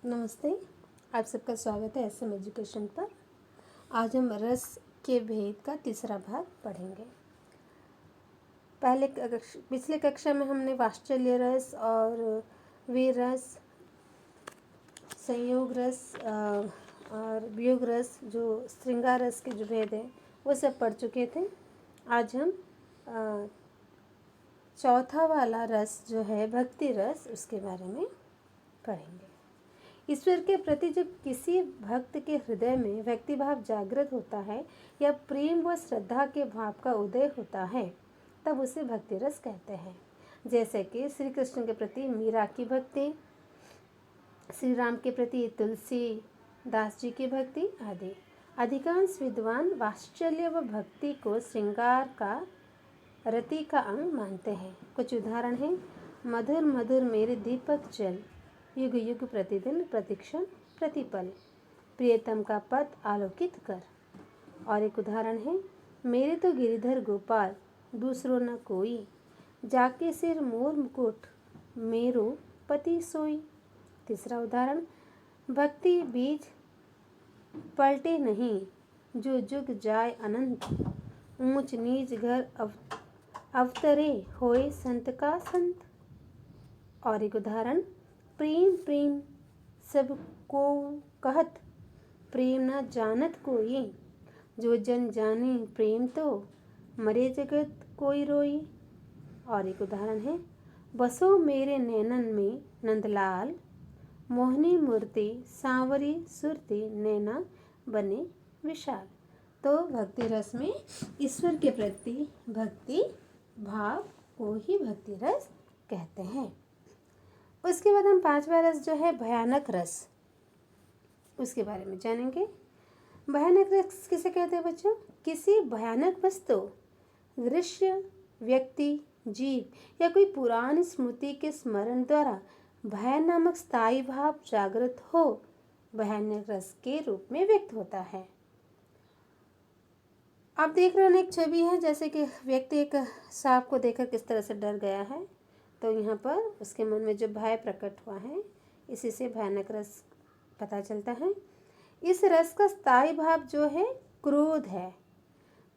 नमस्ते। आप सबका स्वागत है SM एजुकेशन पर। आज हम रस के भेद का तीसरा भाग पढ़ेंगे। पिछले कक्षा में हमने वात्सल्य रस और वीर रस, संयोग रस और वियोग रस, जो श्रृंगार रस के जो भेद हैं वो सब पढ़ चुके थे। आज हम चौथा वाला रस जो है भक्ति रस, उसके बारे में पढ़ेंगे। ईश्वर के प्रति जब किसी भक्त के हृदय में भक्ति भाव जागृत होता है या प्रेम व श्रद्धा के भाव का उदय होता है, तब उसे भक्ति रस कहते हैं। जैसे कि श्री कृष्ण के प्रति मीरा की भक्ति, श्री राम के प्रति तुलसी दास जी की भक्ति आदि। अधिकांश विद्वान वात्सल्य व भक्ति को श्रृंगार का रति का अंग मानते हैं। कुछ उदाहरण हैं: मधुर मधुर मेरे दीपक जल, युग युग प्रतिदिन प्रतिक्षण प्रतिपल, प्रियतम का पद आलोकित कर। और एक उदाहरण है: मेरे तो गिरिधर गोपाल, दूसरो न कोई, जाके सिर मोर मुकुट, मेरो पति सोई। तीसरा उदाहरण: भक्ति बीज पलटे नहीं, जो जुग जाय अनंत, ऊंच नीच घर अवतरे, होए संत का संत। और एक उदाहरण: प्रेम प्रेम सब को कहत, प्रेम न जानत कोई, जो जन जाने प्रेम तो, मरे जगत कोई रोई। और एक उदाहरण है: बसो मेरे नैनन में नंदलाल, मोहनी मूर्ति सांवरी सुरती, नैना बने विशाल। तो भक्ति रस में ईश्वर के प्रति भक्ति भाव को ही भक्ति रस कहते हैं। उसके बाद हम पांचवा रस जो है भयानक रस, उसके बारे में जानेंगे। भयानक रस किसे कहते हैं बच्चों? किसी भयानक वस्तु, दृश्य, व्यक्ति, जीव या कोई पुरानी स्मृति के स्मरण द्वारा भय नामक स्थायी भाव जागृत हो, भयानक रस के रूप में व्यक्त होता है। आप देख रहे हो, एक छवि है, जैसे कि व्यक्ति एक सांप को देखकर किस तरह से डर गया है, तो यहाँ पर उसके मन में जो भय प्रकट हुआ है, इसी से भयानक रस पता चलता है। इस रस का स्थायी भाव जो है क्रोध है।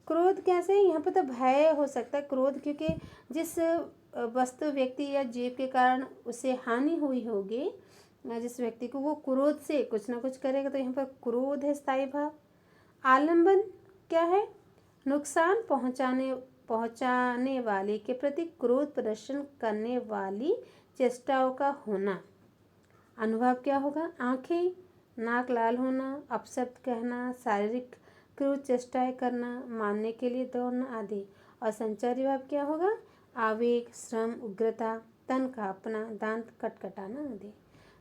क्रोध कैसे? यहाँ पर तो भय हो सकता है, क्रोध, क्योंकि जिस वस्तु, व्यक्ति या जीव के कारण उसे हानि हुई होगी, जिस व्यक्ति को, वो क्रोध से कुछ ना कुछ करेगा, तो यहाँ पर क्रोध है स्थायी भाव। आलंबन क्या है? नुकसान पहुंचाने वाले के प्रति क्रोध प्रदर्शन करने वाली चेष्टाओं का होना। अनुभव क्या होगा? आंखें, नाक लाल होना, अपशब्द कहना, शारीरिक क्रूर चेष्टाएं करना, मारने के लिए दौड़ना आदि। और संचारी भाव क्या होगा? आवेग, श्रम, उग्रता, तन कांपना, दांत कटकटाना आदि।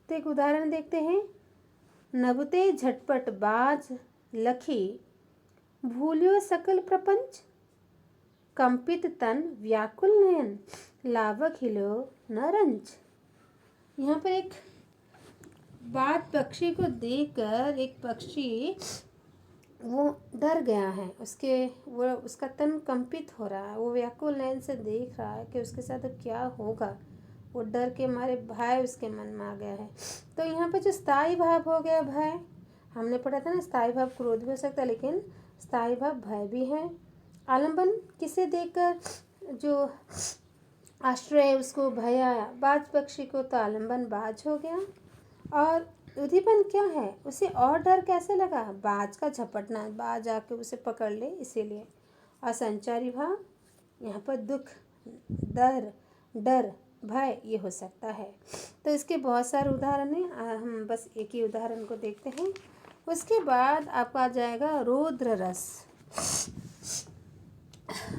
तो एक उदाहरण देखते हैं। नभते झटपट बाज लखी, भूलियो सकल प्रपंच, कंपित तन व्याकुल नयन, लावक हिलो न रंज। यहाँ पर एक बात, पक्षी को देखकर एक पक्षी वो डर गया है, उसका तन कंपित हो रहा है, वो व्याकुल नयन से देख रहा है कि उसके साथ अब क्या होगा। वो डर के मारे भय उसके मन में आ गया है। तो यहाँ पर जो स्थायी भाव हो गया भय, हमने पढ़ा था ना, स्थायी भाव क्रोध भी हो सकता है, लेकिन स्थायी भाव भय भी है। आलंबन किसे देखकर जो आश्रय उसको भय आया, बाज पक्षी को तो आलंबन बाज हो गया। और उद्दीपन क्या है? उसे और डर कैसे लगा? बाज का झपटना, बाज आके उसे पकड़ ले, इसीलिए। और संचारी भाव, यहाँ पर दुख, डर, भय, ये हो सकता है। तो इसके बहुत सारे उदाहरण हैं, हम बस एक ही उदाहरण को देखते हैं। उसके बाद आपका आ जाएगा रौद्र रस।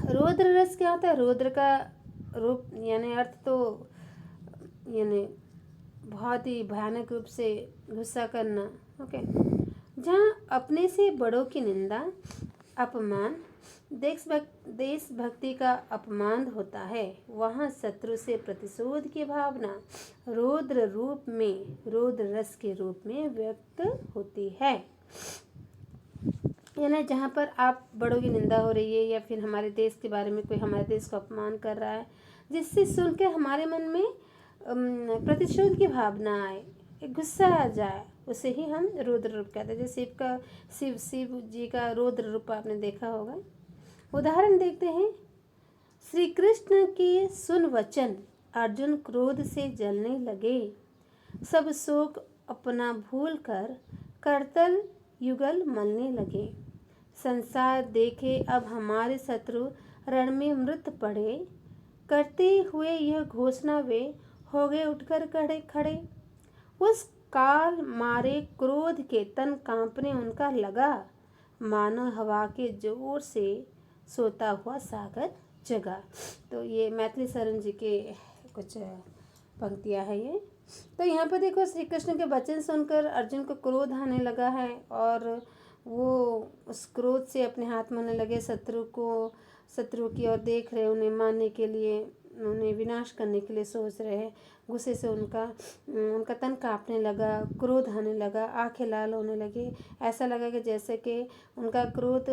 रौद्र रस क्या होता है? रौद्र का रूप यानी अर्थ तो यानी बहुत ही भयानक रूप से गुस्सा करना। ओके, जहाँ अपने से बड़ों की निंदा, अपमान, देशभक्ति का अपमान होता है, वहाँ शत्रु से प्रतिशोध की भावना रौद्र रूप में, रौद्र रस के रूप में व्यक्त होती है। यानी जहाँ पर आप बड़ों की निंदा हो रही है, या फिर हमारे देश के बारे में कोई हमारे देश को अपमान कर रहा है, जिससे सुन के हमारे मन में प्रतिशोध की भावना आए, गुस्सा आ जाए, उसे ही हम रौद्र रूप कहते हैं। जैसे शिव जी का रौद्र रूप आपने देखा होगा। उदाहरण देखते हैं। श्री कृष्ण के सुन वचन, अर्जुन क्रोध से जलने लगे। सब शोक अपना भूल कर करतल युगल मलने लगे। संसार देखे अब हमारे शत्रु रण में मृत पड़े। करते हुए यह घोषणा वे हो गए उठकर खड़े। उस काल मारे क्रोध के तन कांपने उनका लगा। मानो हवा के जोर से सोता हुआ सागर जगा। तो ये मैथिली शरण जी के कुछ पंक्तियाँ हैं ये। तो यहाँ पर देखो, श्री कृष्ण के वचन सुनकर अर्जुन को क्रोध आने लगा है और वो उस क्रोध से अपने हाथ मारने लगे। शत्रु की ओर देख रहे, उन्हें मारने के लिए, उन्हें विनाश करने के लिए सोच रहे हैं। गुस्से से उनका तन कांपने लगा, क्रोध आने लगा, आंखें लाल होने लगी। ऐसा लगा कि जैसे कि उनका क्रोध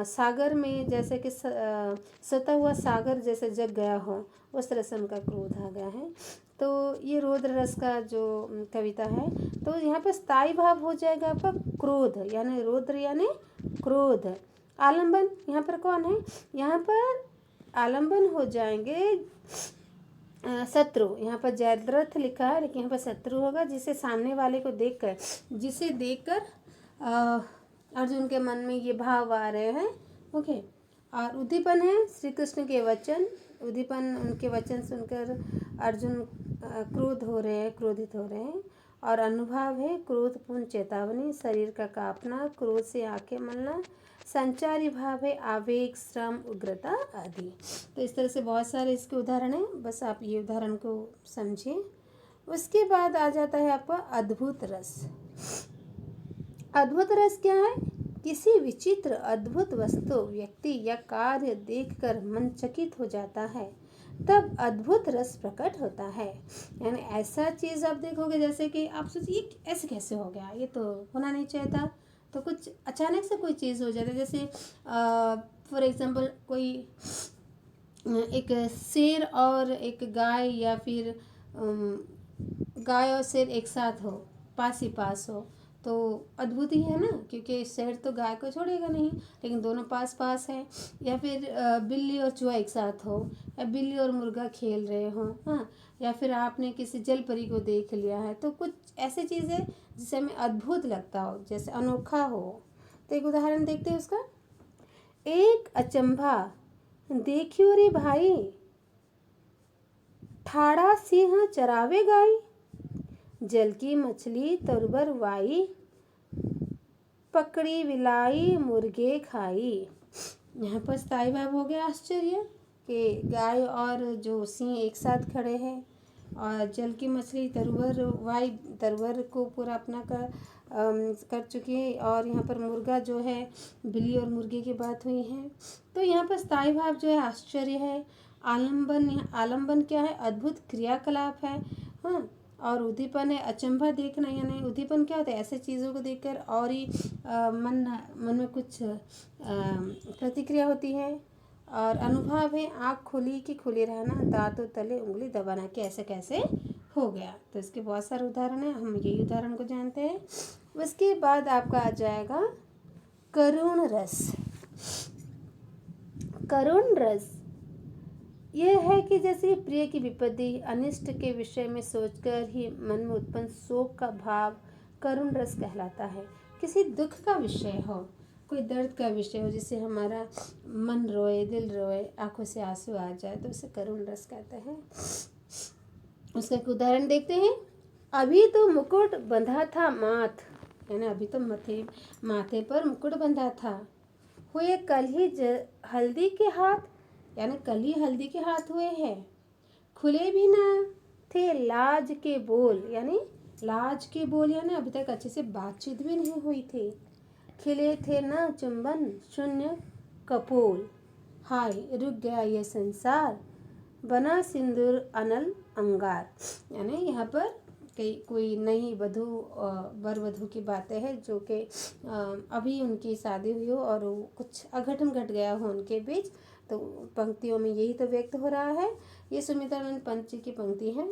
सागर में, जैसे कि सोता हुआ सागर जैसे जग गया हो, उस तरह से उनका क्रोध आ गया है। तो ये रौद्र रस का जो कविता है, तो यहाँ पर स्थायी भाव हो जाएगा आपका क्रोध, यानी रौद्र यानी क्रोध। आलम्बन यहाँ पर कौन है? यहाँ पर आलम्बन हो जाएंगे शत्रु। यहाँ पर जयद्रथ लिखा है, लेकिन यहाँ पर शत्रु होगा, जिसे सामने वाले को देखकर अर्जुन के मन में ये भाव आ रहे हैं। ओके। और उद्दीपन है श्री कृष्ण के वचन। उद्दीपन, उनके वचन सुनकर अर्जुन क्रोधित हो रहे हैं। और अनुभाव है क्रोधपूर्ण चेतावनी, शरीर का कांपना, क्रोध से आंखें मलना। संचारी भाव है आवेग, श्रम, उग्रता आदि। तो इस तरह से बहुत सारे इसके उदाहरण हैं, बस आप ये उदाहरण को समझिए। उसके बाद आ जाता है आपका अद्भुत रस। अद्भुत रस क्या है? किसी विचित्र अद्भुत वस्तु, व्यक्ति या कार्य देखकर मन चकित हो जाता है, तब अद्भुत रस प्रकट होता है। यानी ऐसा चीज़ आप देखोगे, जैसे कि आप सोचिए ऐसे कैसे हो गया, ये तो होना नहीं चाहिए था। तो कुछ अचानक से कोई चीज़ हो जाती है। जैसे फॉर एग्जांपल कोई एक शेर और एक गाय, या फिर गाय और शेर एक साथ हो, पास ही पास हो, तो अद्भुत ही है ना, क्योंकि शेर तो गाय को छोड़ेगा नहीं, लेकिन दोनों पास पास है। या फिर बिल्ली और चूहा एक साथ हो, या बिल्ली और मुर्गा खेल रहे हो, हाँ, या फिर आपने किसी जल परी को देख लिया है। तो कुछ ऐसी चीज़ है जिसे हमें अद्भुत लगता हो, जैसे अनोखा हो। तो एक उदाहरण देखते हैं उसका। एक अचंभा देखियो रे भाई, ठाड़ा सिंह चरावे गाई। जल की मछली तरबर वाई, पकड़ी विलाई मुर्गे खाई। यहाँ पर स्थायी भाव हो गया आश्चर्य कि गाय और जो सिंह एक साथ खड़े हैं, और जल की मछली तरबर को पूरा अपना कर चुकी है, और यहाँ पर मुर्गा जो है, बिल्ली और मुर्गे की बात हुई है। तो यहाँ पर स्थायी भाव जो है आश्चर्य है। आलम्बन क्या है? अद्भुत क्रियाकलाप है, हाँ। और उद्दीपन है अचंभा देखना, यानी उद्दीपन क्या होता है? ऐसे चीज़ों को देखकर और ही मन में कुछ प्रतिक्रिया होती है। और अनुभव है आँख खुली की खुली रहना, दांतों तले उंगली दबाना, कि ऐसे कैसे हो गया। तो इसके बहुत सारे उदाहरण हैं, हम यही उदाहरण को जानते हैं। उसके बाद आपका आ जाएगा करुण रस। करुण रस यह है कि जैसे प्रिय की विपत्ति, अनिष्ट के विषय में सोचकर ही मन में उत्पन्न शोक का भाव करुण रस कहलाता है। किसी दुख का विषय हो, कोई दर्द का विषय हो, जिससे हमारा मन रोए, दिल रोए, आंखों से आंसू आ जाए, तो उसे करुण रस कहते हैं। उसका एक उदाहरण देखते हैं। अभी तो मुकुट बंधा था माथ, यानी अभी तो माथे पर मुकुट बंधा था। हुए कल ही हल्दी के हाथ, यानी कल ही हल्दी के हाथ हुए हैं। खुले भी ना थे लाज के बोल, यानी लाज के बोल, यानी अभी तक अच्छे से बातचीत भी नहीं हुई थी। खिले थे ना चुंबन शून्य कपोल, हाय रुक गया ये संसार, बना सिंदूर अनल अंगार। यानी यहाँ पर कोई नई वर वधू की बातें हैं, जो कि अभी उनकी शादी हुई हो और कुछ अघटन घट गया हो उनके बीच। तो पंक्तियों में यही तो व्यक्त हो रहा है। ये सुमित्रानंद पंत जी की पंक्ति है।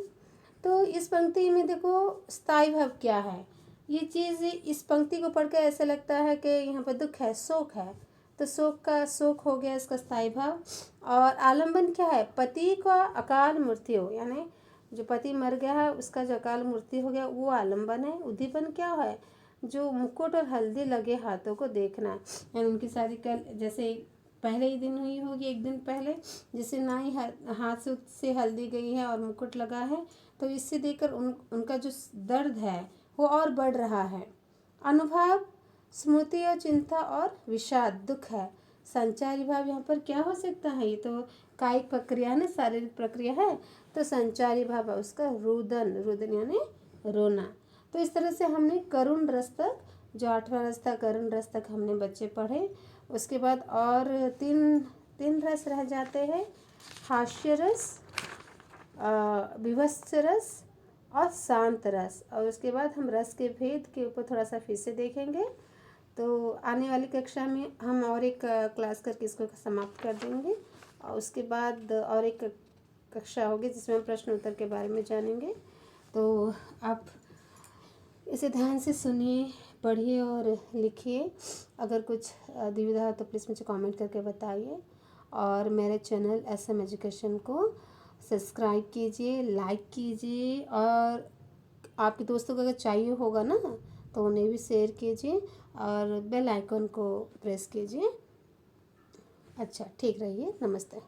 तो इस पंक्ति में देखो स्थायी भाव क्या है। ये चीज़ इस पंक्ति को पढ़कर ऐसा लगता है कि यहाँ पर दुख है, शोक है, तो शोक का शोक हो गया इसका स्थायी भाव। और आलम्बन क्या है, पति का अकाल मृत्यु, यानी जो पति मर गया है उसका जो अकाल मृत्यु हो गया वो आलम्बन है। उद्दीपन क्या है, जो मुकुट और हल्दी लगे हाथों को देखना, यानी उनकी शादी कल जैसे पहले ही दिन हुई होगी, एक दिन पहले, जिसे ना ही हाथ से हल्दी गई है और मुकुट लगा है, तो इससे देखकर उनका जो दर्द है वो और बढ़ रहा है। अनुभव स्मृति और चिंता और विषाद दुख है। संचारी भाव यहाँ पर क्या हो सकता है, ये तो कायिक प्रक्रिया है ना, शारीरिक प्रक्रिया है, तो संचारी भाव है उसका रुदन, रुदन यानी रोना। तो इस तरह से हमने करुण रस तक, जो 8वां रस था करुण रस तक हमने बच्चे पढ़े। उसके बाद और तीन रस रह जाते हैं, हास्य रस, विभत्स रस और शांत रस। और उसके बाद हम रस के भेद के ऊपर थोड़ा सा फिर से देखेंगे। तो आने वाली कक्षा में हम और एक क्लास करके इसको समाप्त कर देंगे, और उसके बाद और एक कक्षा होगी जिसमें हम प्रश्न उत्तर के बारे में जानेंगे। तो आप इसे ध्यान से सुनिए, पढ़िए और लिखिए। अगर कुछ दुविधा हो तो प्लीज़ मुझे कमेंट करके बताइए, और मेरे चैनल SM एजुकेशन को सब्सक्राइब कीजिए, लाइक कीजिए, और आपके दोस्तों को अगर चाहिए होगा ना तो उन्हें भी शेयर कीजिए, और बेल आइकन को प्रेस कीजिए। अच्छा, ठीक रहिए, नमस्ते।